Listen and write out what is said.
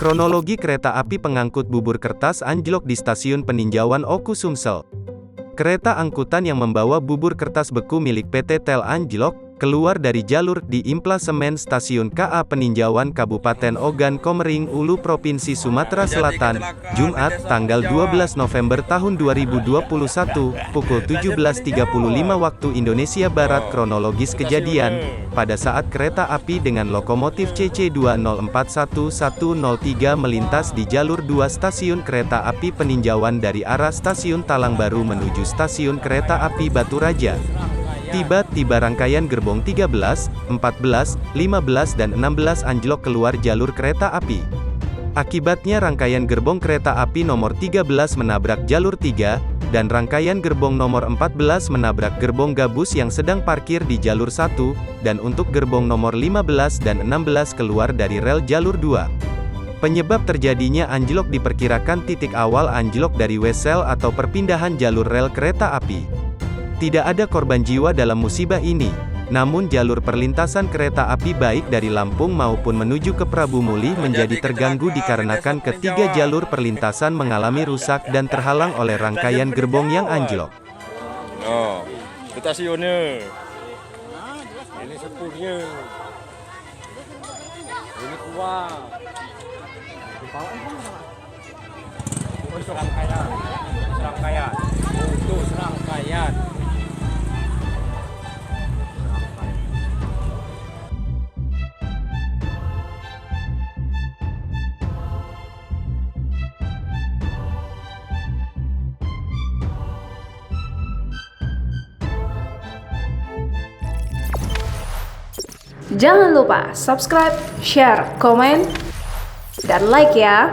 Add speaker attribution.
Speaker 1: Kronologi kereta api pengangkut bubur kertas anjlok di stasiun peninjauan Oku Sumsel. Kereta angkutan yang membawa bubur kertas beku milik PT TEL anjlok, keluar dari jalur di Implasemen Stasiun KA Peninjauan Kabupaten Ogan Komering Ulu Provinsi Sumatera Selatan, Jumat, tanggal 12 November tahun 2021, pukul 17.35 waktu Indonesia Barat. Kronologis kejadian, pada saat kereta api dengan lokomotif CC2041-103 melintas di jalur 2 stasiun kereta api peninjauan dari arah Stasiun Talang Baru menuju Stasiun Kereta Api Batu Raja. Tiba-tiba rangkaian gerbong 13, 14, 15 dan 16 anjlok keluar jalur kereta api. Akibatnya rangkaian gerbong kereta api nomor 13 menabrak jalur 3, dan rangkaian gerbong nomor 14 menabrak gerbong gabus yang sedang parkir di jalur 1, dan untuk gerbong nomor 15 dan 16 keluar dari rel jalur 2. Penyebab terjadinya anjlok diperkirakan titik awal anjlok dari wesel atau perpindahan jalur rel kereta api. Tidak ada korban jiwa dalam musibah ini, namun jalur perlintasan kereta api baik dari Lampung maupun menuju ke Prabu Muli menjadi terganggu dikarenakan ketiga jalur perlintasan mengalami rusak dan terhalang oleh rangkaian gerbong yang anjlok.
Speaker 2: Oh, stasiunnya. Ini sepurnya. Ini kuah. Serangkaian. Serangkaian. Untuk serangkaian.
Speaker 3: Jangan lupa subscribe, share, komen, dan like ya.